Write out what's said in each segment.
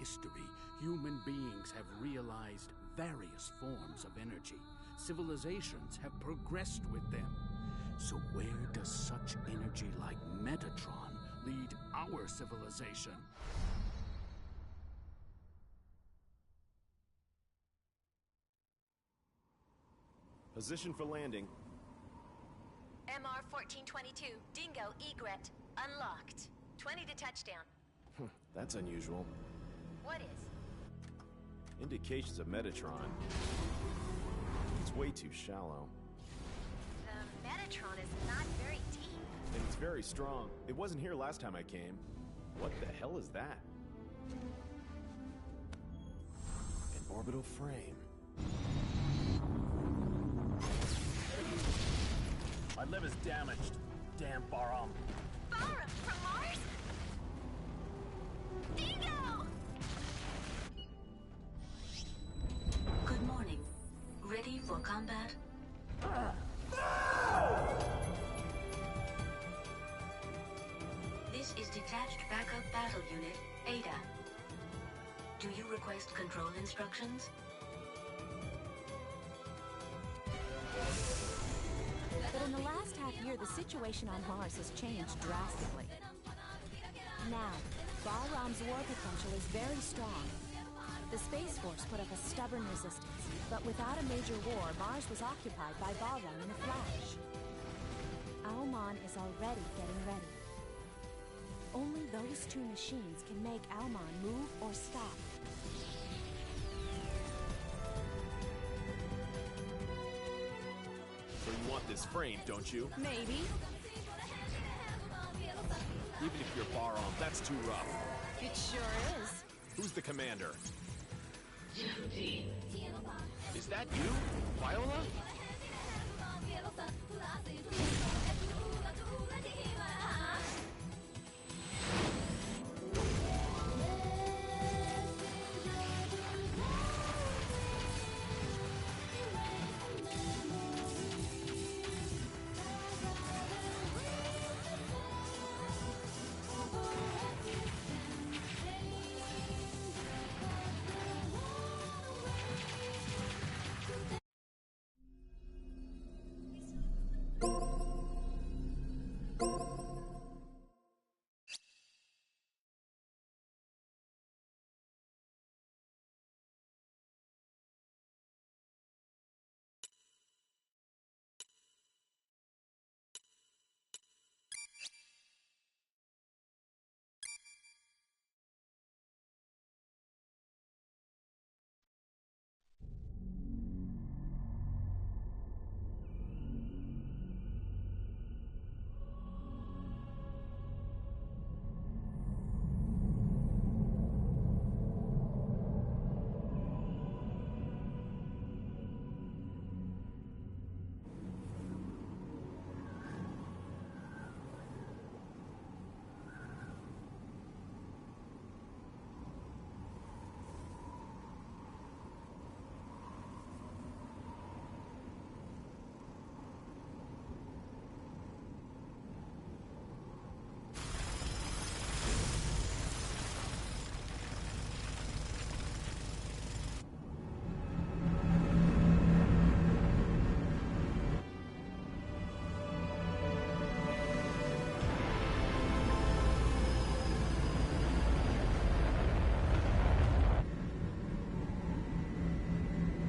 history, human beings have realized various forms of energy. Civilizations have progressed with them. So where does such energy like Metatron lead our civilization? Position for landing. MR 1422, Dingo, egret, unlocked. 20 to touchdown. That's unusual. What is? Indications of Metatron. It's way too shallow. The Metatron is not very deep. And it's very strong. It wasn't here last time I came. What the hell is that? An orbital frame. My liver's damaged. Damn Baram. Baram from Mars? Dingo! Good morning. Ready for combat? This is Detached Backup Battle Unit, Ada. Do you request control instructions? But in the last half year, the situation on Mars has changed drastically. Now, Bahram's war potential is very strong. The Space Force put up a stubborn resistance, but without a major war, Mars was occupied by Bahram in a flash. Alman is already getting ready. Only those two machines can make Alman move or stop. So you want this frame, don't you? Maybe. Even if you're Baram, that's too rough. It sure is. Who's the commander? Duty. Is that you? Viola?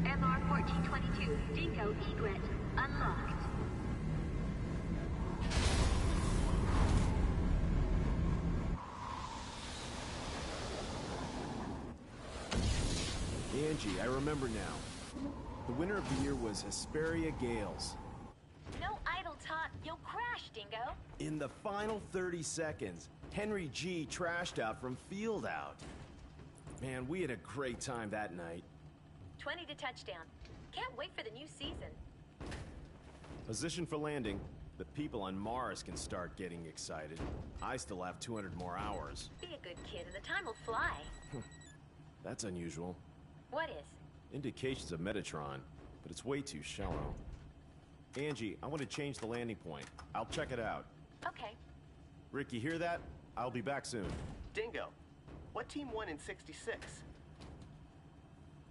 MR 1422, Dingo, egret, unlocked. Angie, I remember now. The winner of the year was Hesperia Gales. No idle talk, you'll crash, Dingo. In the final 30 seconds, Henry G trashed out from field out. Man, we had a great time that night. 20 to touchdown. Can't wait for the new season. Position for landing. The people on Mars can start getting excited. I still have 200 more hours. Be a good kid and the time will fly. That's unusual. What is? Indications of Metatron, but it's way too shallow. Angie, I want to change the landing point. I'll check it out. Okay. Rick, you hear that? I'll be back soon. Dingo, What team won in '66?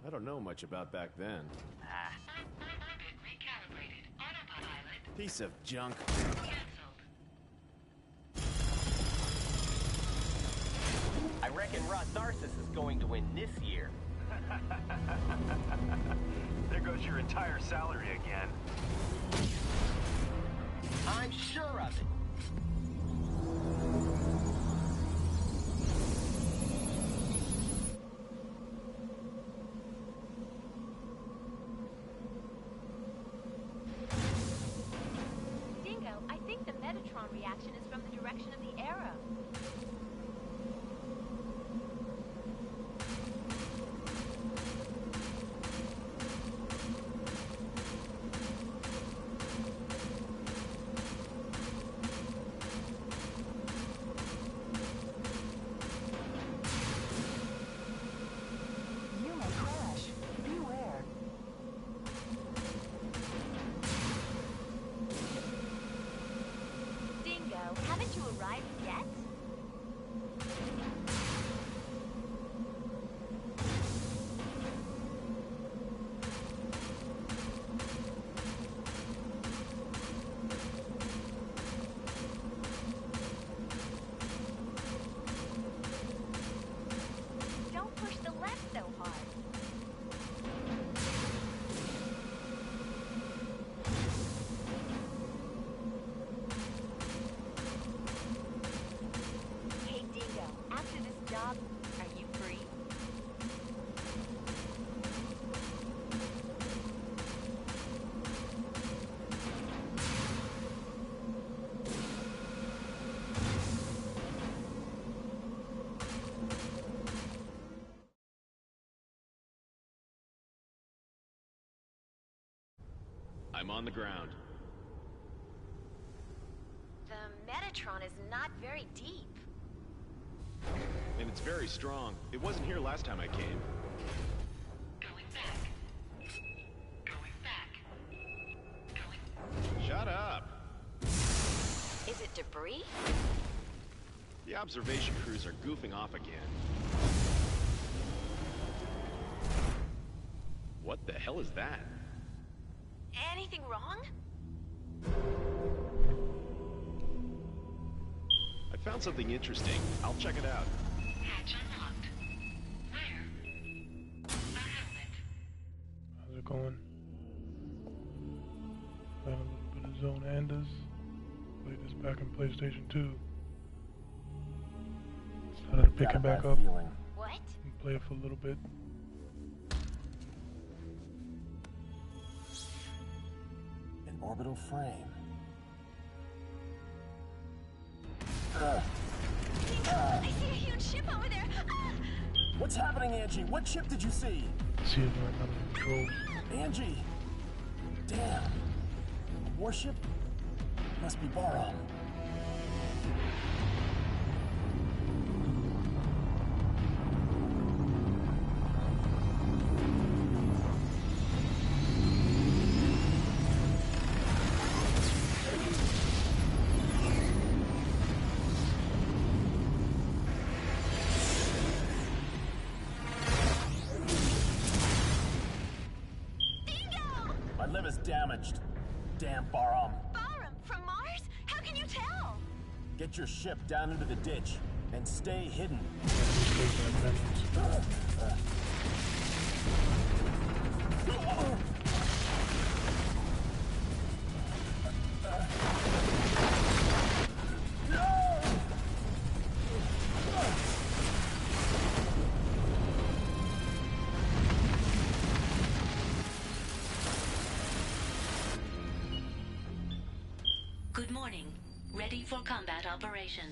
I don't know much about back then. Recalibrated. Autopilot Piece of junk. canceled. I reckon Ross Narcissus is going to win this year. There goes your entire salary again. I'm sure of it. Dingo, I think the Metatron reaction is from the direction of the arrow. You may crash. Beware. Dingo, haven't you arrived yet? Don't push the left so hard. Hey Dingo, after this job, are you free? I'm on the ground. The Metatron is not very deep. And it's very strong. It wasn't here last time I came. Going back. Going back. Going. Shut up! Is it debris? The observation crews are goofing off again. What the hell is that? Anything wrong? I found something interesting. I'll check it out. Hatch unlocked. Where? A helmet. How's it going? Playing a little bit of Zone Anders. Played this back in PlayStation 2. Started to pick it back up What? and play it for a little bit. An orbital frame. I see a huge ship over there. Ah! What's happening, Angie? What ship did you see? See if I got the controls. Angie! Damn. A warship? Must be Baram. My liver's damaged. Damn Baram. Barum, from Mars? How can you tell? Get your ship down into the ditch and stay hidden. Good morning. Ready for combat operation.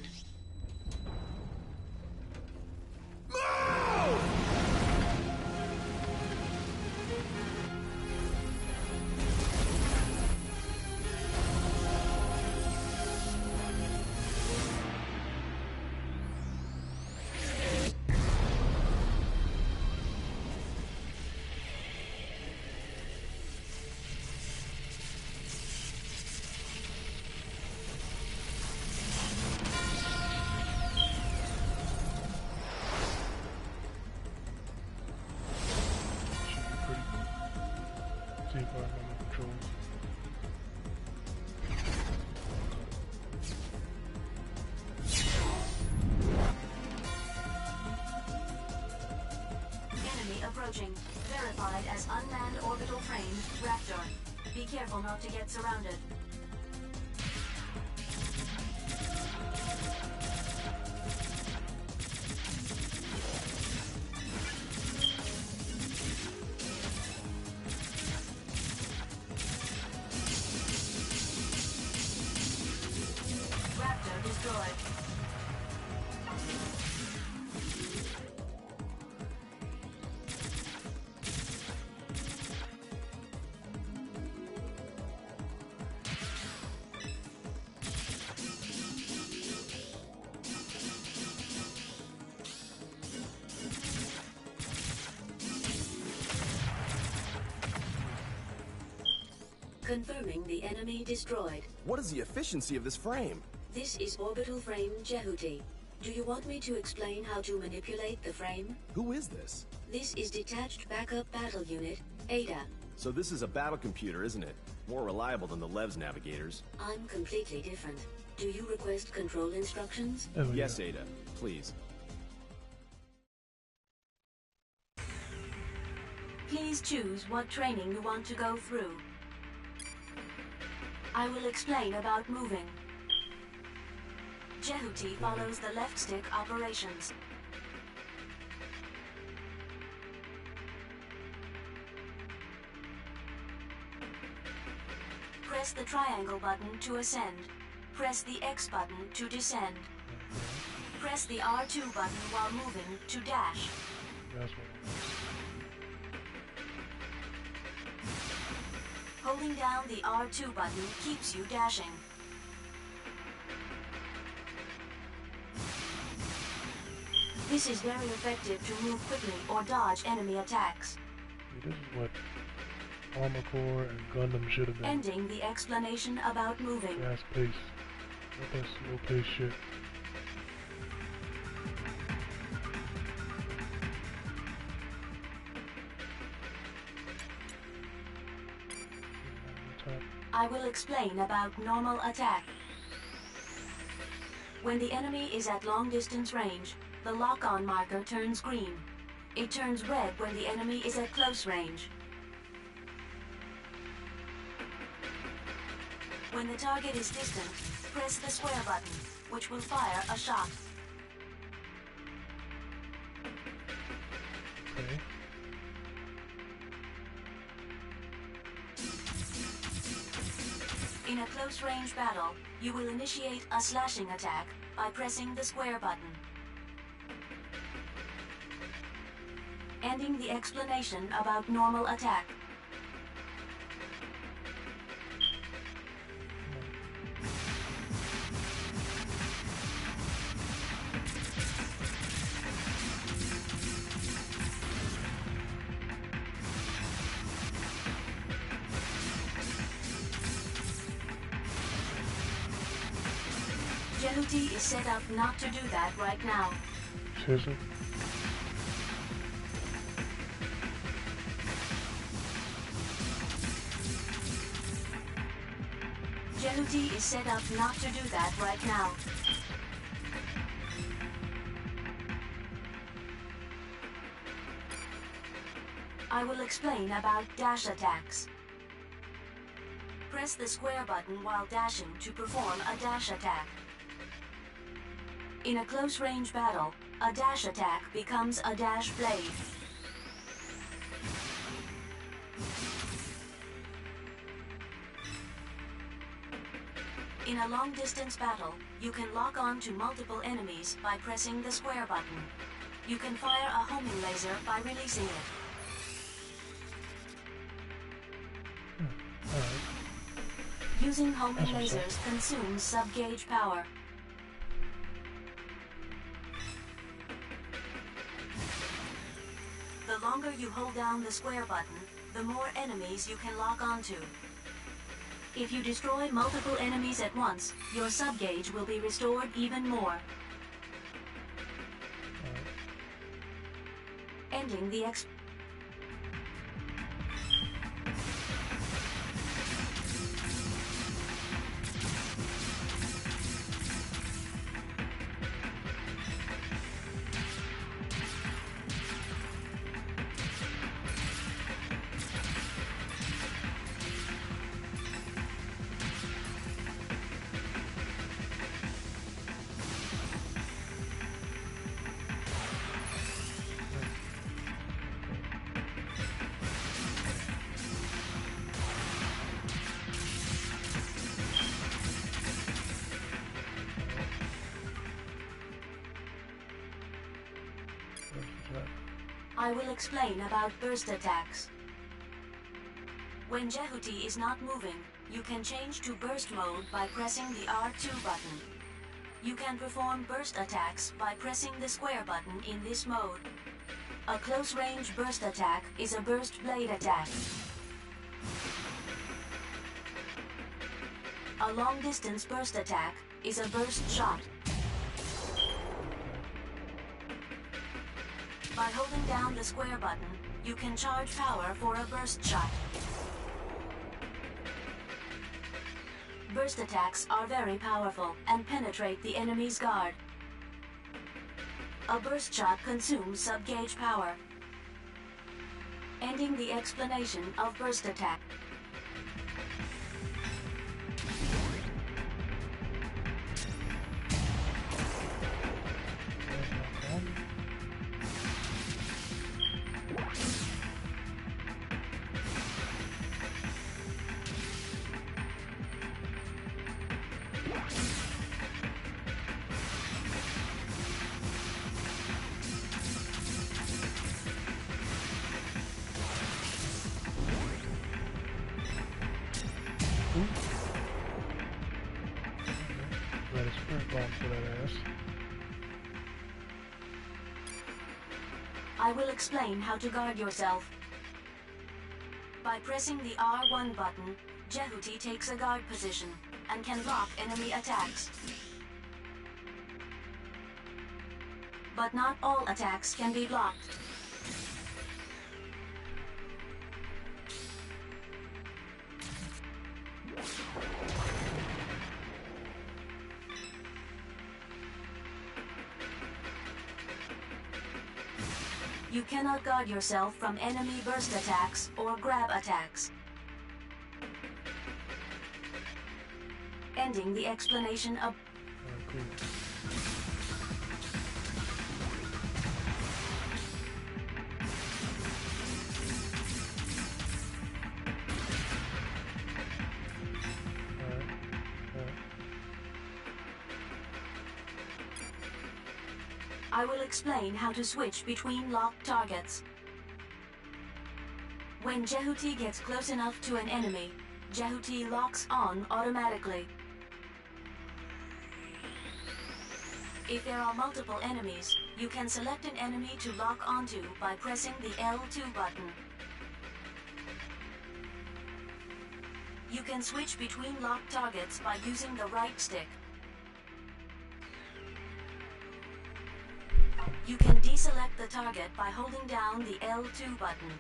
approaching. Verified as unmanned orbital frame, Raptor. Be careful not to get surrounded. Raptor destroyed. Confirming the enemy destroyed. What is the efficiency of this frame? This is orbital frame Jehuti. Do you want me to explain how to manipulate the frame? Who is this? This is Detached Backup Battle Unit, Ada. So this is a battle computer, isn't it? More reliable than the Lev's navigators. I'm completely different. Do you request control instructions? Oh, Yes, yeah. Ada. Please. Please choose what training you want to go through. I will explain about moving. Jehuti follows the left stick operations. Press the triangle button to ascend. Press the X button to descend. Press the R2 button while moving to dash. That's what it is. Holding down the R2 button keeps you dashing. This is very effective to move quickly or dodge enemy attacks. See, this is what Armor Core and Gundam should have been. Ending the explanation about moving. Fast pace. Not that slow pace shit. I will explain about normal attack. When the enemy is at long distance range, the lock-on marker turns green. It turns red when the enemy is at close range. When the target is distant, press the square button, which will fire a shot. Okay. In a close-range battle, you will initiate a slashing attack by pressing the square button. Ending the explanation about normal attack. Jehuti is set up not to do that right now. Seriously? Jehuti is set up not to do that right now. I will explain about dash attacks. Press the square button while dashing to perform a dash attack. In a close-range battle, a dash attack becomes a dash blade. In a long-distance battle, you can lock on to multiple enemies by pressing the square button. You can fire a homing laser by releasing it. Alright. Using homing That's what's up. lasers consumes sub-gauge power. The longer you hold down the square button, the more enemies you can lock onto. If you destroy multiple enemies at once, your sub-gauge will be restored even more. Ending the I will explain about burst attacks. When Jehuti is not moving, you can change to burst mode by pressing the R2 button. You can perform burst attacks by pressing the square button in this mode. A close-range burst attack is a burst blade attack. A long-distance burst attack is a burst shot. By holding down the square button, you can charge power for a burst shot. Burst attacks are very powerful and penetrate the enemy's guard. A burst shot consumes sub-gauge power. Ending the explanation of burst attack. Got a sprint bomb for that ass. I will explain how to guard yourself. By pressing the R1 button, Jehuti takes a guard position and can block enemy attacks. But not all attacks can be blocked. You cannot guard yourself from enemy burst attacks or grab attacks. Ending the explanation of... Alright, cool. I will explain how to switch between locked targets. When Jehuti gets close enough to an enemy, Jehuti locks on automatically. If there are multiple enemies, you can select an enemy to lock onto by pressing the L2 button. You can switch between locked targets by using the right stick. You can deselect the target by holding down the L2 button.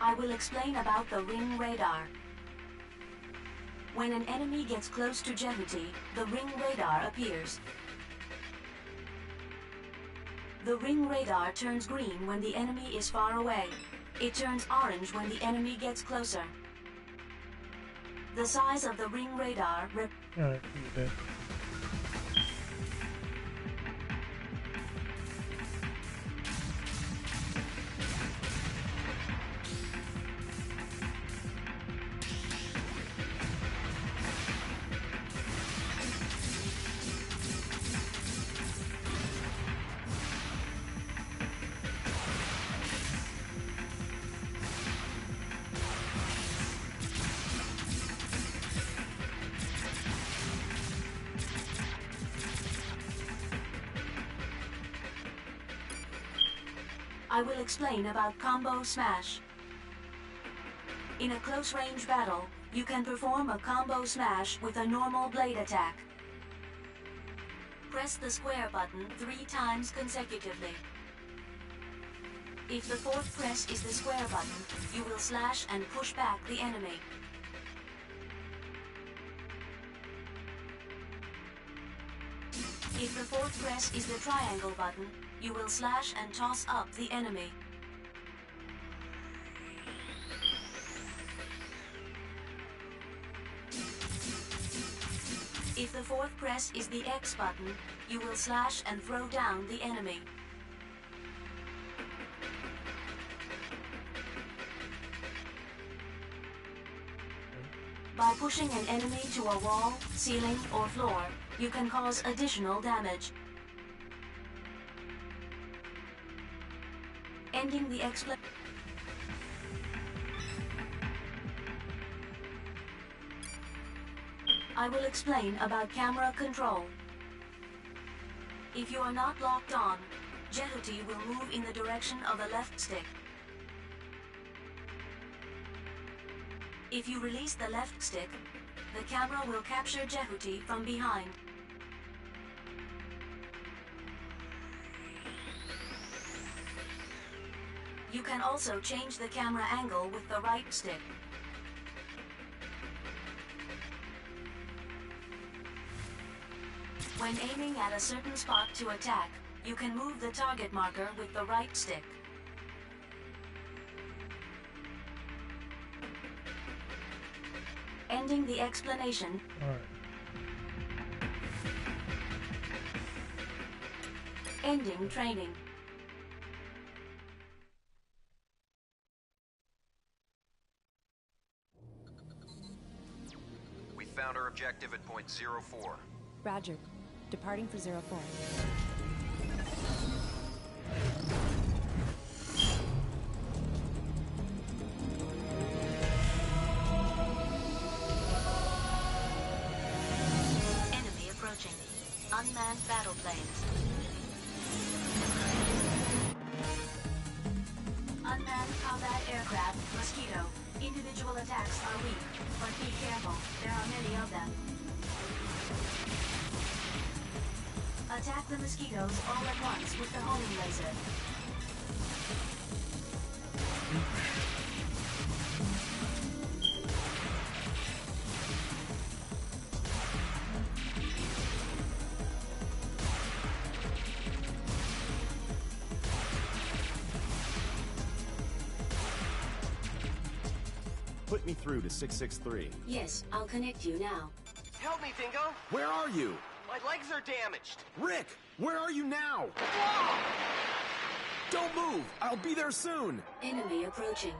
I will explain about the ring radar. When an enemy gets close to Jehuti, the ring radar appears. The ring radar turns green when the enemy is far away. It turns orange when the enemy gets closer. The size of the ring radar Alright, cool, I will explain about Combo Smash. In a close-range battle, you can perform a Combo Smash with a normal blade attack. Press the square button 3 times consecutively. If the fourth press is the square button, you will slash and push back the enemy. If the fourth press is the triangle button, you will slash and toss up the enemy. If the fourth press is the X button, you will slash and throw down the enemy. By pushing an enemy to a wall, ceiling, or floor, you can cause additional damage. Ending the I will explain about camera control. If you are not locked on, Jehuty will move in the direction of the left stick. If you release the left stick, the camera will capture Jehuty from behind. You can also change the camera angle with the right stick. When aiming at a certain spot to attack, you can move the target marker with the right stick. Ending the explanation. All right. Ending training. We found our objective at point 04. Roger. Departing for 04. Enemy approaching. Unmanned battle planes. Unmanned combat aircraft, Mosquito. Individual attacks are weak, but be careful. There are many of them. Attack the mosquitoes all at once with the homing laser. Put me through to 663. Yes, I'll connect you now. Help me, Dingo! Where are you? My legs are damaged! Rick, where are you now? Don't move! I'll be there soon! Enemy approaching.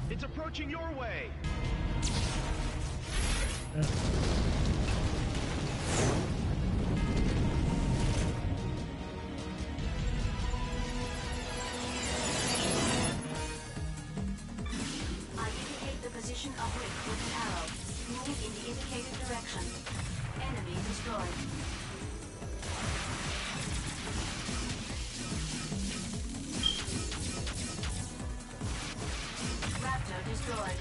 It's approaching your way! I indicate the position of Rick with an arrow. Move in the indicated direction. Enemy destroyed. Raptor destroyed.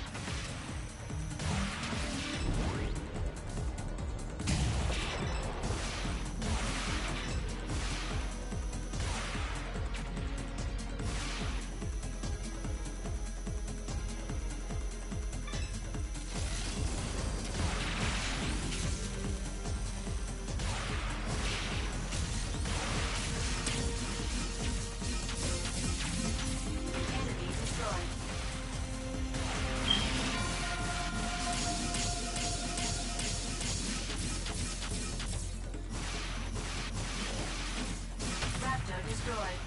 Enemy destroyed. Raptor destroyed.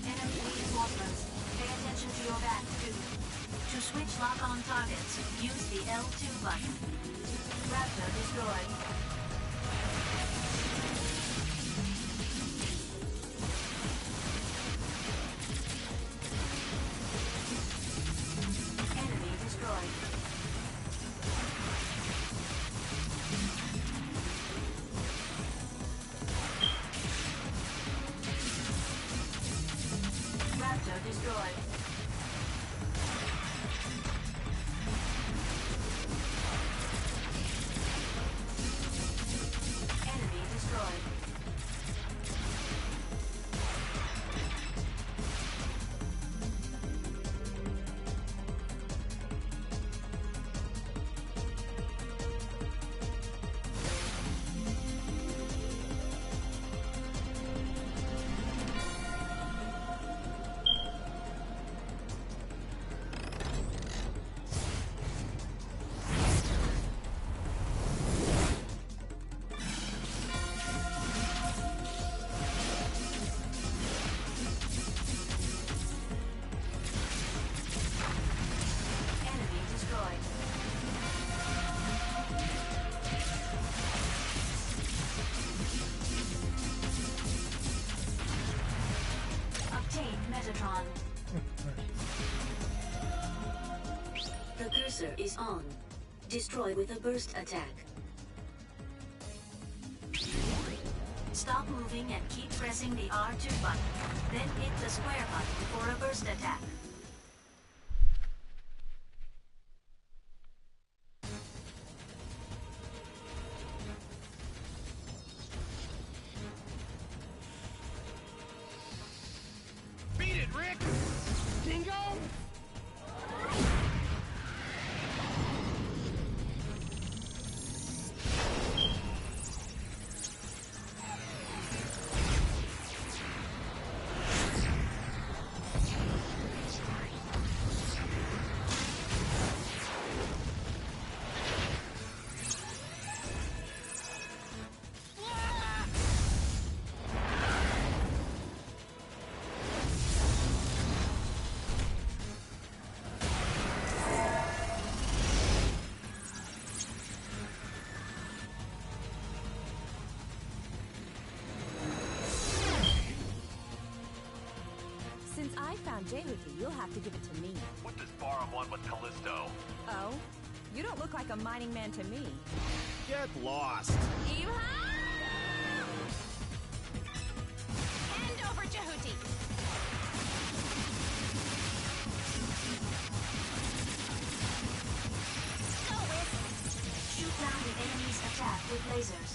Enemy reinforcements. Pay attention to your back, too. To switch lock-on targets, use the L2 button. Raptor destroyed. Enemy destroyed. Metatron. The cursor is on. Destroy with a burst attack. Stop moving and keep pressing the R2 button. Then hit the square button for a burst attack. Beat it, Rick! Dingo! Since I found Jehuti, you'll have to give it to me. What does Barum want with Callisto? Oh? You don't look like a mining man to me. Get lost. Hand over Jehuti. Go, Wisp. Shoot down the enemy's attack with lasers.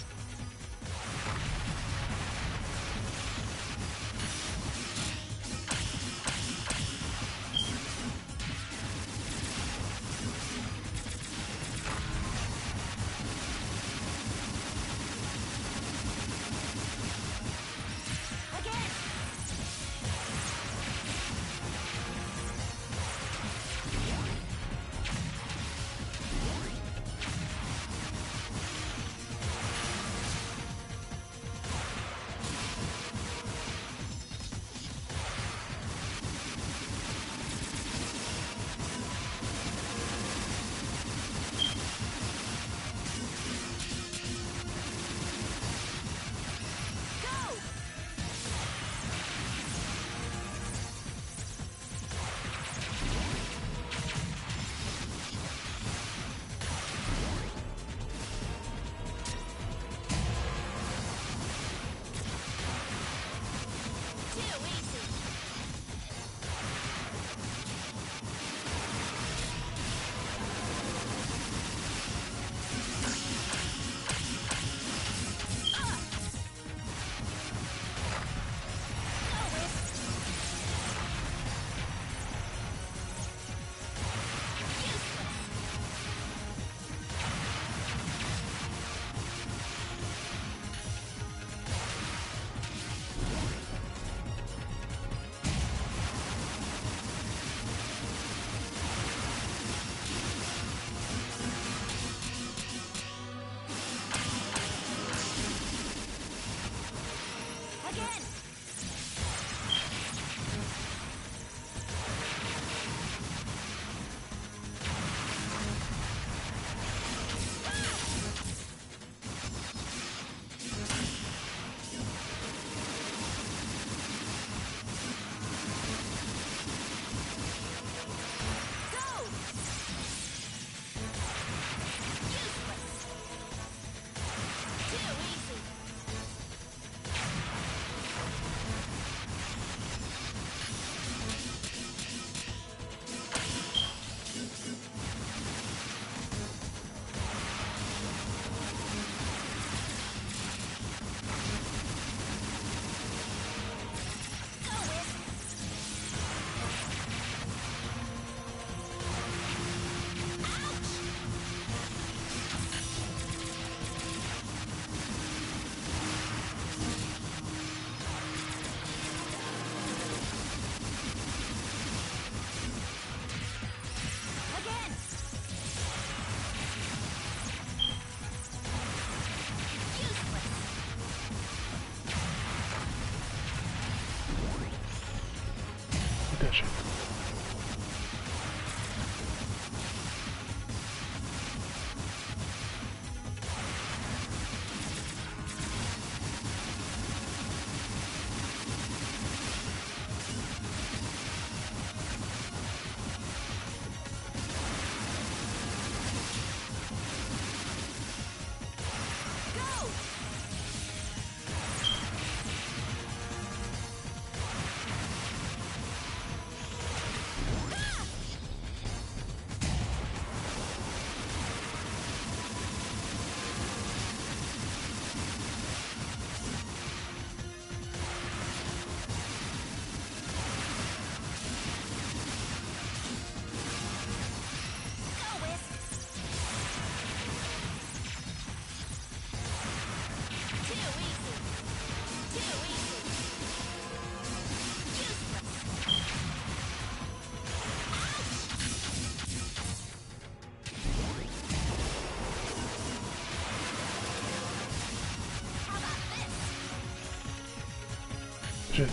shit.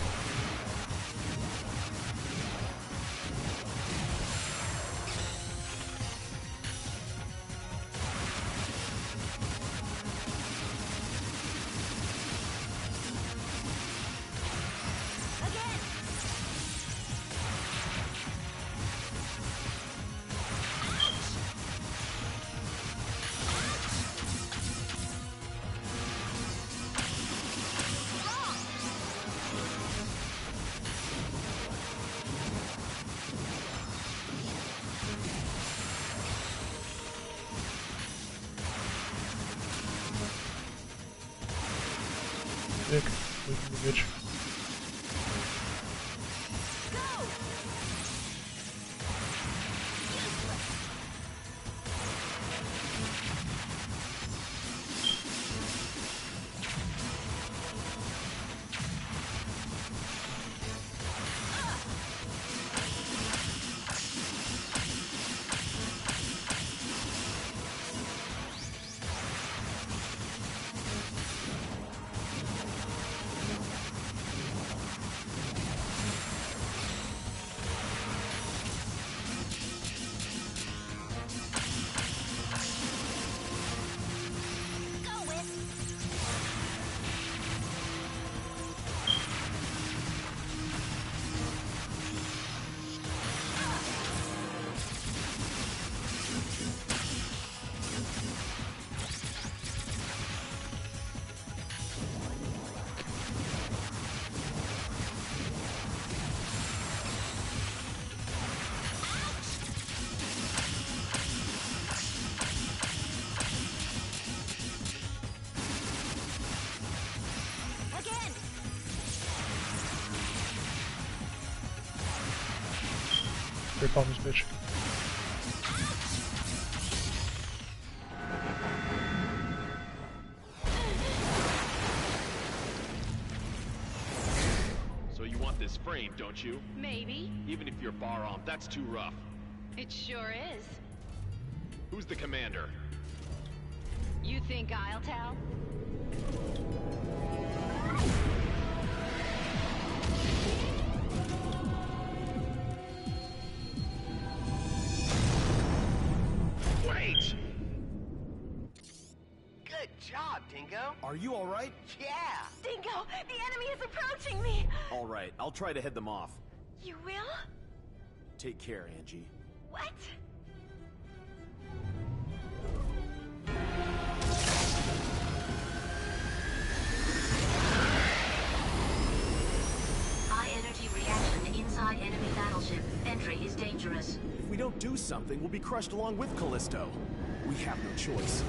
Dick, wait for the bitch. Rip on this bitch. So you want this frame, don't you? Maybe. Even if you're bar-armed, that's too rough. It sure is. Who's the commander? You think I'll tell? Wait! Good job, Dingo. Are you alright? Yeah. Dingo, the enemy is approaching me. Alright, I'll try to head them off. You will? Take care, Angie. What? High energy reaction inside enemy battleship. Entry is dangerous. If we don't do something, we'll be crushed along with Callisto. We have no choice.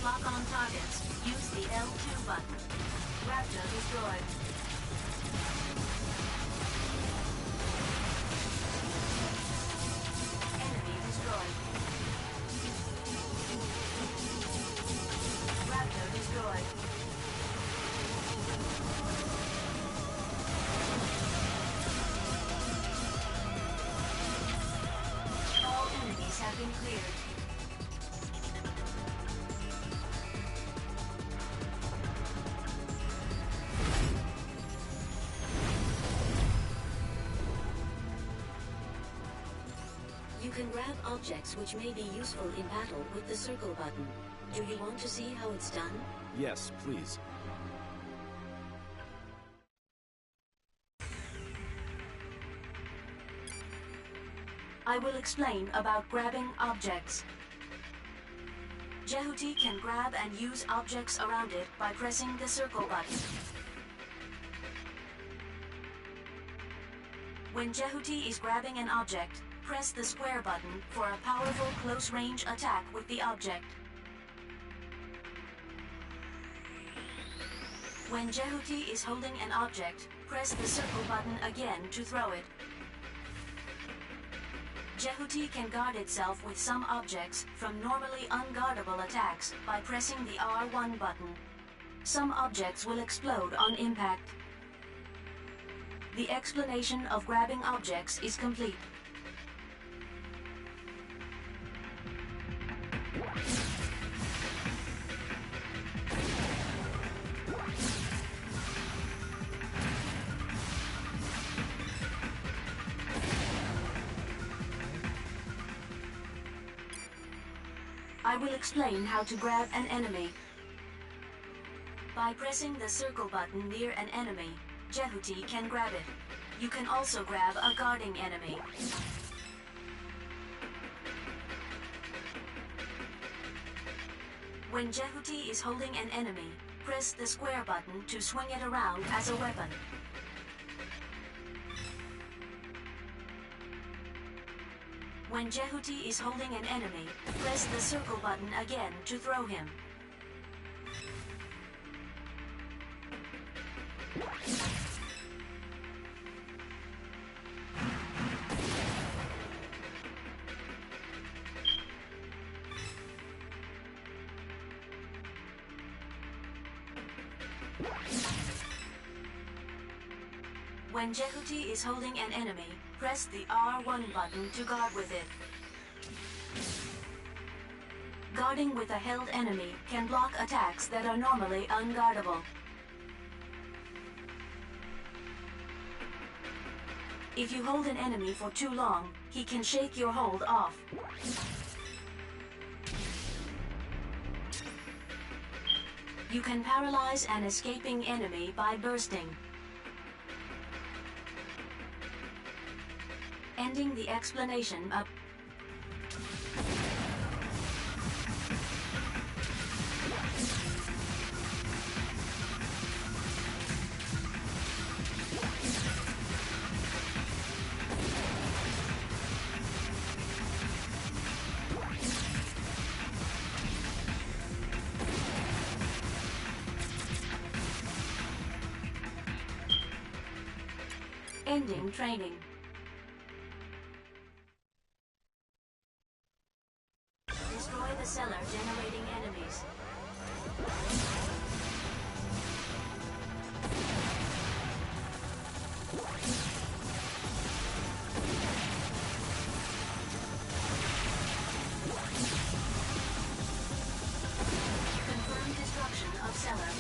Lock-on targets. Use the L2 button. Raptor destroyed. Enemy destroyed. Raptor destroyed. All enemies have been cleared. You can grab objects which may be useful in battle with the circle button. Do you want to see how it's done? Yes, please. I will explain about grabbing objects. Jehuti can grab and use objects around it by pressing the circle button. When Jehuti is grabbing an object, press the square button for a powerful close-range attack with the object. When Jehuti is holding an object, press the circle button again to throw it. Jehuti can guard itself with some objects from normally unguardable attacks by pressing the R1 button. Some objects will explode on impact. The explanation of grabbing objects is complete. I will explain how to grab an enemy. By pressing the circle button near an enemy, Jehuti can grab it. You can also grab a guarding enemy. When Jehuti is holding an enemy, press the square button to swing it around as a weapon. When Jehuti is holding an enemy, press the circle button again to throw him. When Jehuti is holding an enemy, press the R1 button to guard with it. Guarding with a held enemy can block attacks that are normally unguardable. If you hold an enemy for too long, he can shake your hold off. You can paralyze an escaping enemy by bursting. Ending the explanation up. Ending training. Destroy the cellar generating enemies. Confirm destruction of cellar.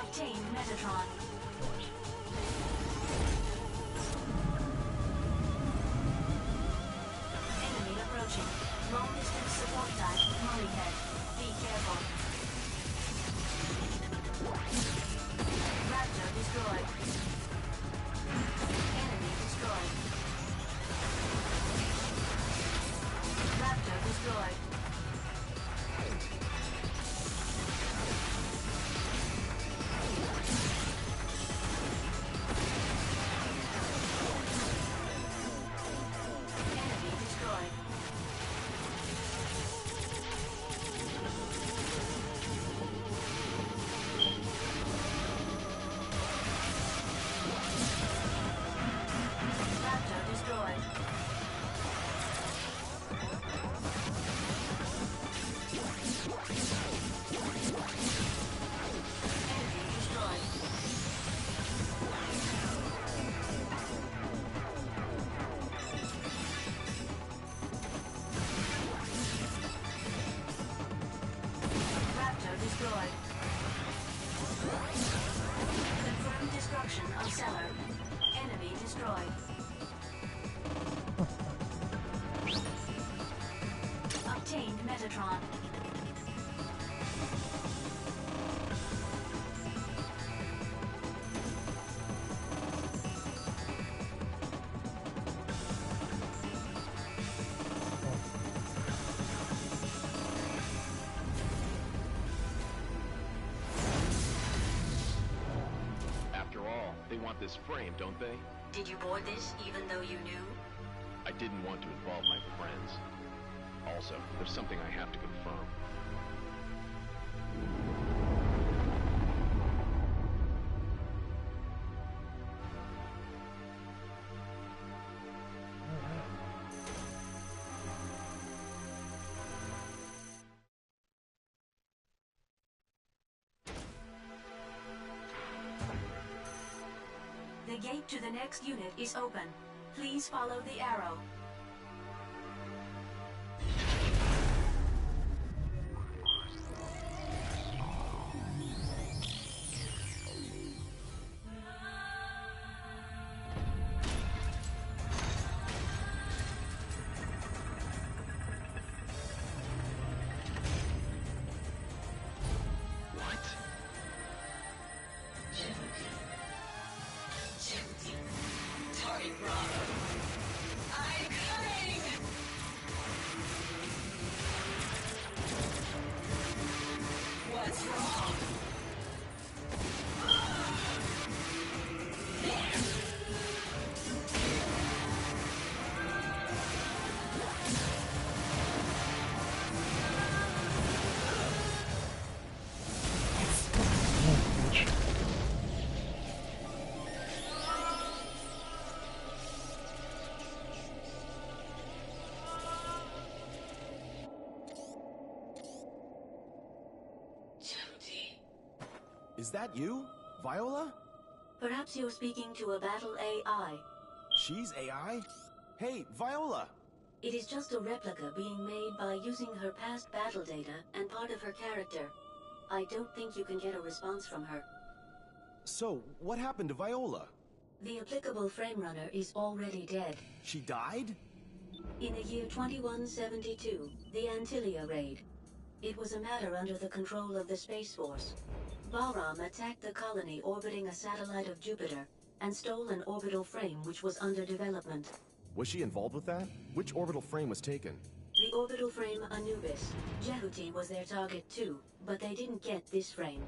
Obtain Metatron. Enemy approaching. Long distance support type, Mollyhead. Be careful. Raptor destroyed. Enemy destroyed. Raptor destroyed. Confirmed destruction of cellar. Enemy destroyed. Obtained Metatron. After all, they want this frame, don't they? Did you board this even though you knew? I didn't want to involve my friends. Also, there's something I have to confirm. The gate to the next unit is open. Please follow the arrow. Is that you, Viola? Perhaps you're speaking to a battle AI. She's AI? Hey, Viola! It is just a replica being made by using her past battle data and part of her character. I don't think you can get a response from her. So, what happened to Viola? The applicable frame runner is already dead. She died? In the year 2172, the Antilia raid. It was a matter under the control of the Space Force. Bahram attacked the colony orbiting a satellite of Jupiter and stole an orbital frame which was under development. Was she involved with that? Which orbital frame was taken? The orbital frame Anubis. Jehuti was their target too, but they didn't get this frame.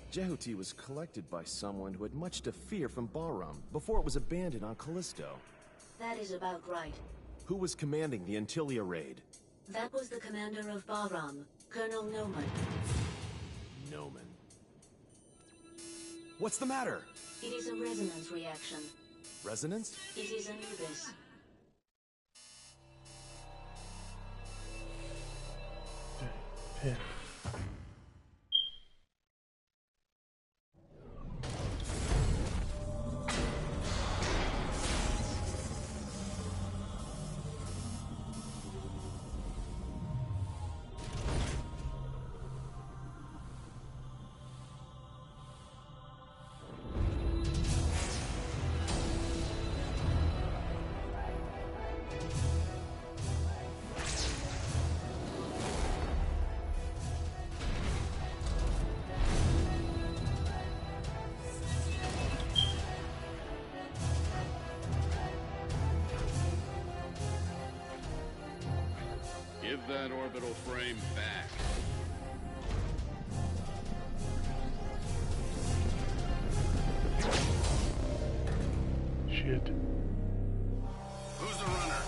Jehuti was collected by someone who had much to fear from Bahram before it was abandoned on Callisto. That is about right. Who was commanding the Antilia raid? That was the commander of Bahram, Colonel Noman. Noman. What's the matter? It is a resonance reaction. Resonance? It is Anubis. Pin. Give that orbital frame back. Shit. Who's the runner?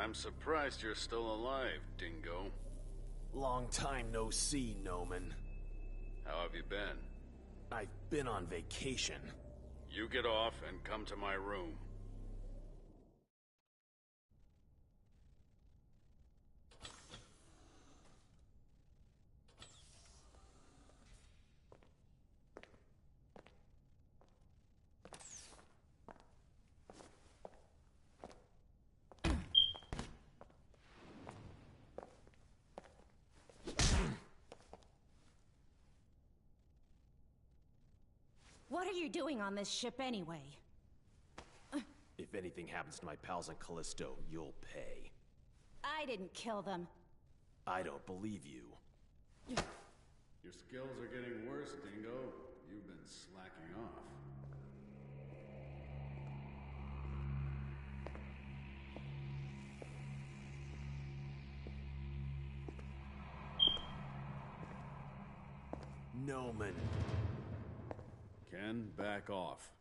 I'm surprised you're still alive, Dingo. Long time no see, Noman. How have you been? I've been on vacation. You get off and come to my room. What are you doing on this ship anyway? If anything happens to my pals on Callisto, you'll pay. I didn't kill them. I don't believe you. Your skills are getting worse, Dingo. You've been slacking off. Noman. Ken, back off.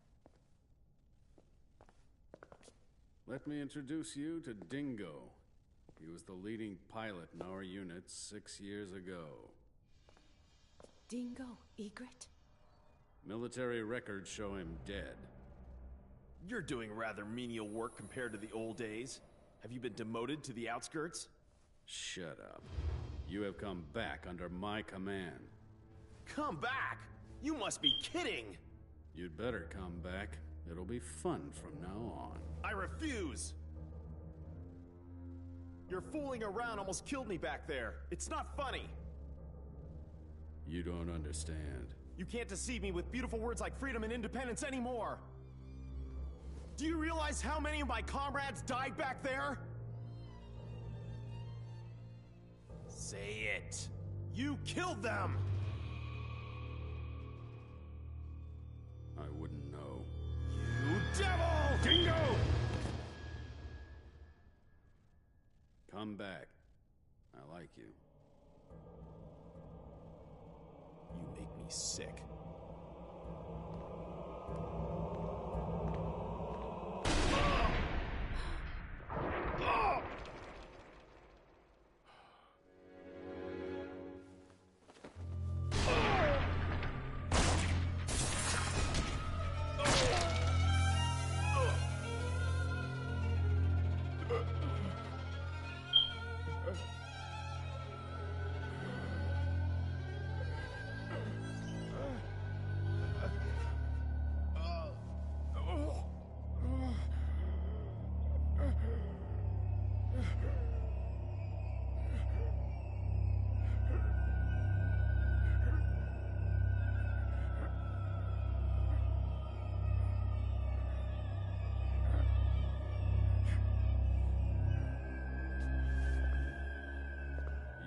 Let me introduce you to Dingo. He was the leading pilot in our unit 6 years ago. Dingo Egret? Military records show him dead. You're doing rather menial work compared to the old days. Have you been demoted to the outskirts? Shut up. You have come back under my command. Come back? You must be kidding! You'd better come back. It'll be fun from now on. I refuse! Your fooling around almost killed me back there. It's not funny. You don't understand. You can't deceive me with beautiful words like freedom and independence anymore. Do you realize how many of my comrades died back there? Say it. You killed them! I wouldn't know. You devil! Dingo! Come back. I like you. You make me sick.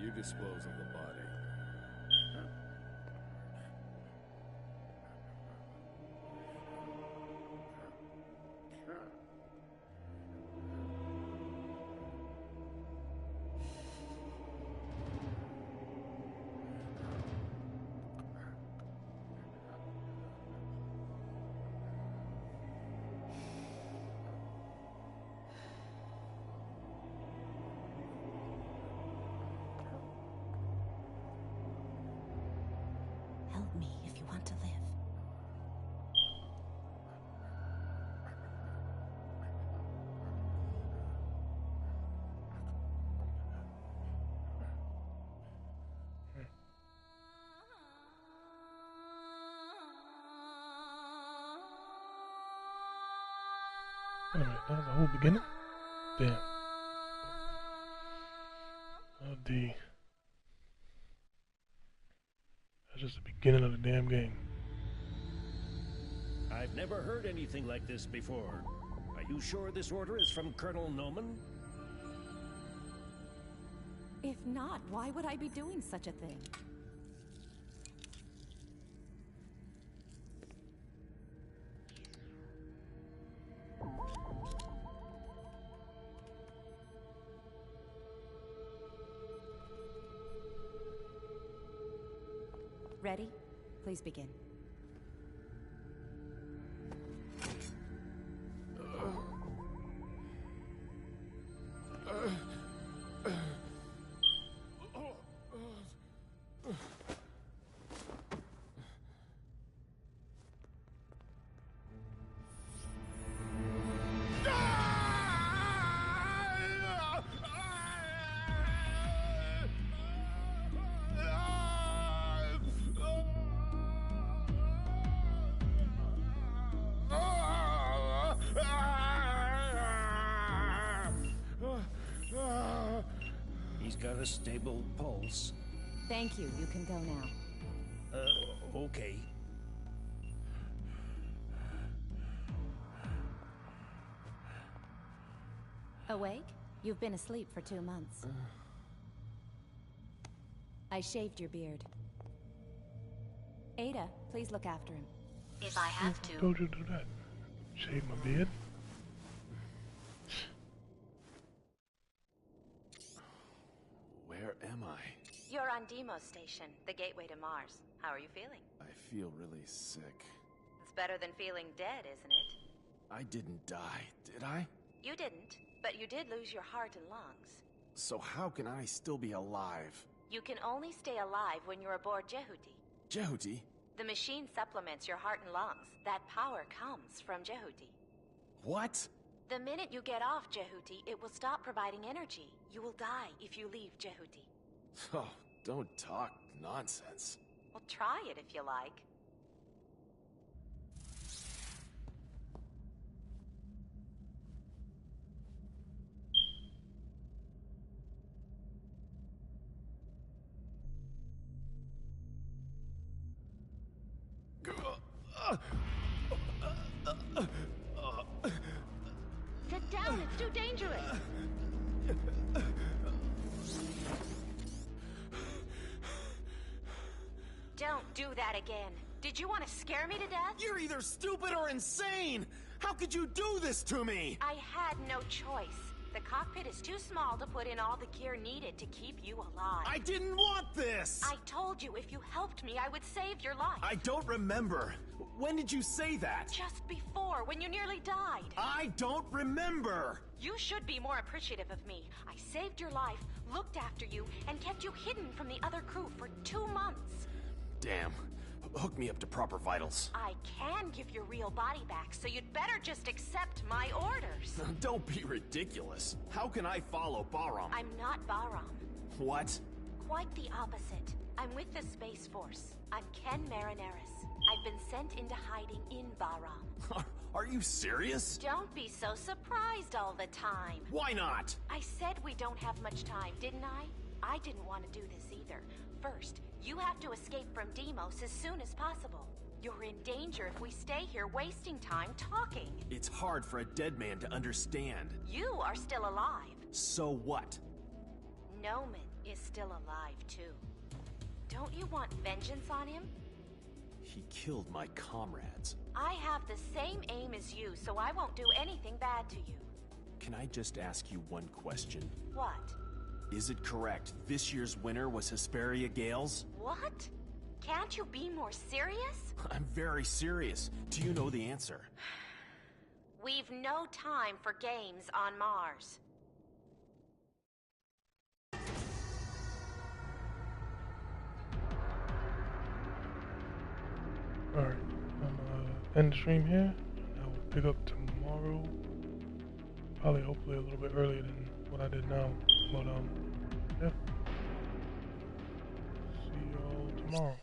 You dispose of the body. Help me if you want to live. Alright, that was the whole beginning? Damn. Oh, D. That's just the beginning of the damn game. I've never heard anything like this before. Are you sure this order is from Colonel Noman? If not, why would I be doing such a thing? Ready? Please begin. got a stable pulse. Thank you. You can go now. Okay. Awake? You've been asleep for 2 months. I shaved your beard. Ada, please look after him. If I have to. Told you to do that. Shave my beard. Where am I? You're on Deimos Station, the gateway to Mars. How are you feeling? I feel really sick. It's better than feeling dead, isn't it? I didn't die, did I? You didn't, but you did lose your heart and lungs. So how can I still be alive? You can only stay alive when you're aboard Jehuti. Jehuti? The machine supplements your heart and lungs. That power comes from Jehuti. What? The minute you get off Jehuti, it will stop providing energy. You will die if you leave Jehuti. Oh, don't talk nonsense. Well, try it if you like. Sit down, it's too dangerous. Don't do that again. Did you want to scare me to death? You're either stupid or insane! How could you do this to me? I had no choice. The cockpit is too small to put in all the gear needed to keep you alive. I didn't want this! I told you if you helped me, I would save your life. I don't remember. When did you say that? Just before, when you nearly died. I don't remember! You should be more appreciative of me. I saved your life, looked after you, and kept you hidden from the other crew for 2 months. Damn. Hook me up to proper vitals. I can give your real body back, so you'd better just accept my orders. Don't be ridiculous. How can I follow Bahram? I'm not Bahram. What? Quite the opposite. I'm with the Space Force. I'm Ken Marineris. I've been sent into hiding in Bahram. Are you serious? Don't be so surprised all the time. Why not? I said we don't have much time, didn't I? I didn't want to do this either. First, you have to escape from Deimos as soon as possible. You're in danger if we stay here wasting time talking. It's hard for a dead man to understand. You are still alive. So what? Noman is still alive too. Don't you want vengeance on him? He killed my comrades. I have the same aim as you, so I won't do anything bad to you. Can I just ask you one question? What? Is it correct this year's winner was Hesperia Gales? What? Can't you be more serious? I'm very serious. Do you know the answer? We've no time for games on Mars. Alright, I'm gonna end the stream here. I will pick up tomorrow. Probably, hopefully, a little bit earlier than what I did now. But, yeah. See y'all tomorrow.